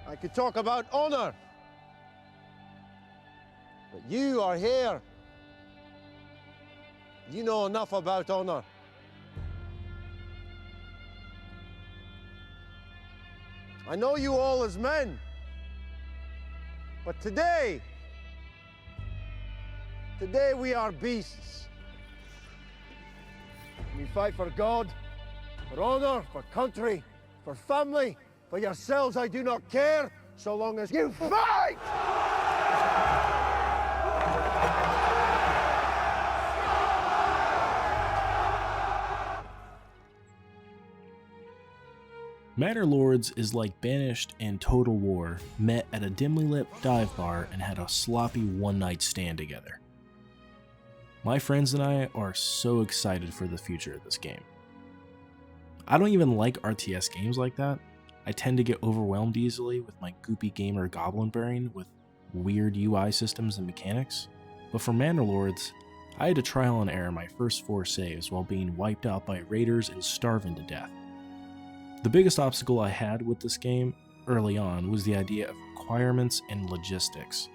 I could talk about honor. But you are here. You know enough about honor. I know you all as men. But today we are beasts. We fight for God, for honor, for country, for family, for yourselves. I do not care, so long as you fight! Manor Lords is like Banished and Total War met at a dimly lit dive bar and had a sloppy one-night stand together. My friends and I are so excited for the future of this game. I don't even like RTS games like that. I tend to get overwhelmed easily with my goopy gamer goblin brain with weird UI systems and mechanics, but for Manor Lords, I had to trial and error my first 4 saves while being wiped out by raiders and starving to death. The biggest obstacle I had with this game early on was the idea of requirements and logistics.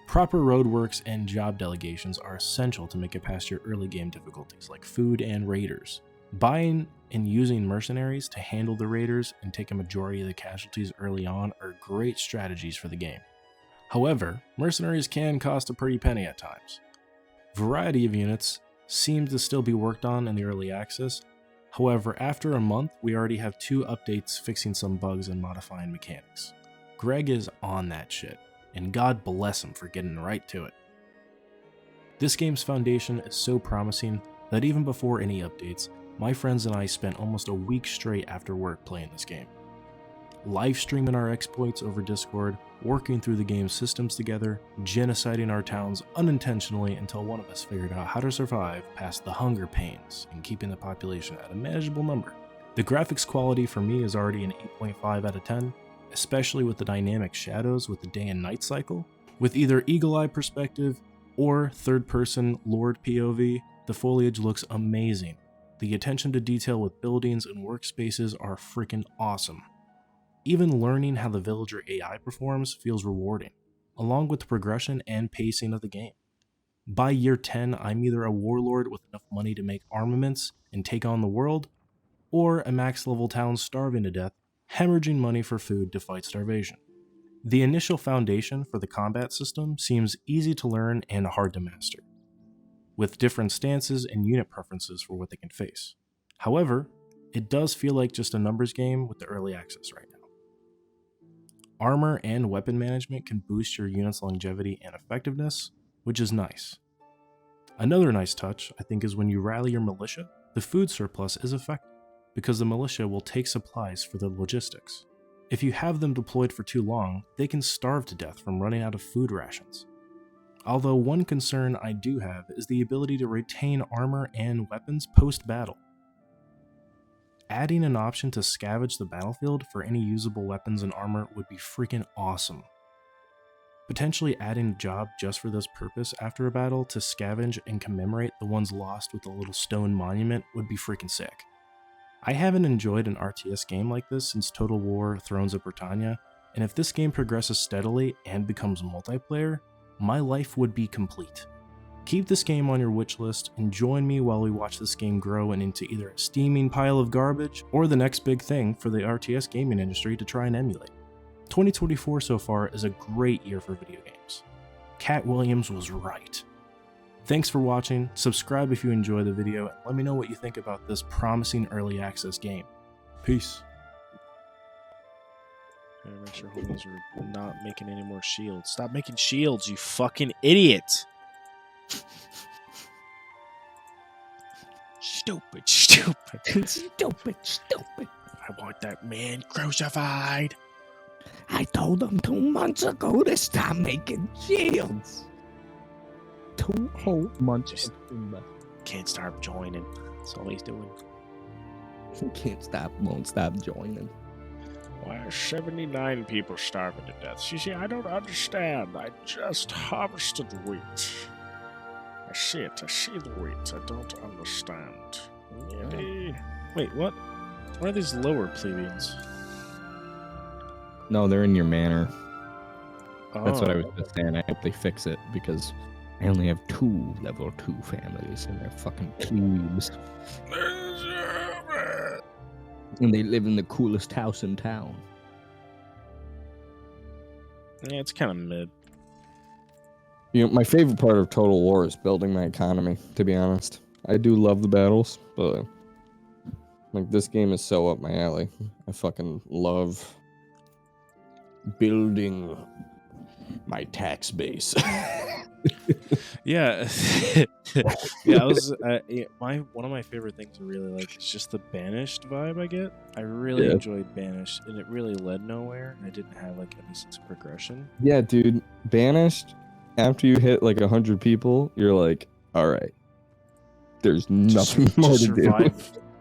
Proper roadworks and job delegations are essential to make it past your early game difficulties like food and raiders. Buying and using mercenaries to handle the raiders and take a majority of the casualties early on are great strategies for the game. However, mercenaries can cost a pretty penny at times. Variety of units seems to still be worked on in the early access. However, after a month, we already have 2 updates fixing some bugs and modifying mechanics. Greg is on that shit, and God bless him for getting right to it. This game's foundation is so promising that even before any updates, my friends and I spent almost a week straight after work playing this game. Live streaming our exploits over Discord, working through the game's systems together, genociding our towns unintentionally until one of us figured out how to survive past the hunger pains and keeping the population at a manageable number. The graphics quality for me is already an 8.5 out of 10, especially with the dynamic shadows with the day and night cycle. With either eagle-eye perspective or third-person Lord POV, the foliage looks amazing. The attention to detail with buildings and workspaces are freaking awesome. Even learning how the villager AI performs feels rewarding, along with the progression and pacing of the game. By year 10, I'm either a warlord with enough money to make armaments and take on the world, or a max level town starving to death, hemorrhaging money for food to fight starvation. The initial foundation for the combat system seems easy to learn and hard to master, with different stances and unit preferences for what they can face. However, it does feel like just a numbers game with the early access right now. Armor and weapon management can boost your unit's longevity and effectiveness, which is nice. Another nice touch, I think, is when you rally your militia, the food surplus is effective, because the militia will take supplies for the logistics. If you have them deployed for too long, they can starve to death from running out of food rations. Although one concern I do have is the ability to retain armor and weapons post-battle. Adding an option to scavenge the battlefield for any usable weapons and armor would be freaking awesome. Potentially adding a job just for this purpose after a battle to scavenge and commemorate the ones lost with a little stone monument would be freaking sick. I haven't enjoyed an RTS game like this since Total War Thrones of Britannia, and if this game progresses steadily and becomes multiplayer, my life would be complete. Keep this game on your wish list and join me while we watch this game grow and into either a steaming pile of garbage or the next big thing for the RTS gaming industry to try and emulate. 2024 so far is a great year for video games. Cat Williams was right. Thanks for watching, subscribe if you enjoy the video, and let me know what you think about this promising early access game. Peace. Make sure homies are not making any more shields. Stop making shields, you fucking idiot! Stupid, stupid, Stupid, stupid. I want that man crucified. I told them 2 months ago to stop making shields. 2 whole months. Just can't stop joining. That's all he's doing. Can't stop, won't stop joining. Why are 79 people starving to death? See, I don't understand. I just harvested wheat. I see it. I see the wheat. I don't understand. Really? Wait, what? What are these lower plebeians? No, they're in your manor. That's what I was Oh. just saying. I hope they fix it because I only have 2 level 2 families and they're fucking plebes. And they live in the coolest house in town. Yeah, it's kind of mid. You know, my favorite part of Total War is building my economy, to be honest. I do love the battles, but like this game is so up my alley. I fucking love building my tax base. Yeah, yeah. One of my favorite things I really like is just the Banished vibe I get. I really Yeah. enjoyed Banished, and it really led nowhere. And I didn't have like any sense of progression. Yeah, dude, Banished, after you hit like 100 people, you're like, all right, there's nothing more to do.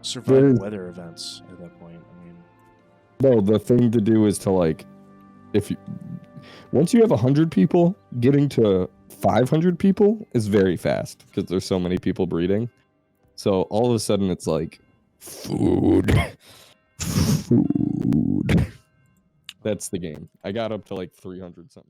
Survive There's- weather events at that point. I mean, No, the thing to do is to like, once you have 100 people, getting to 500 people is very fast because there's so many people breeding. So all of a sudden it's like, food. That's the game. I got up to like 300 something.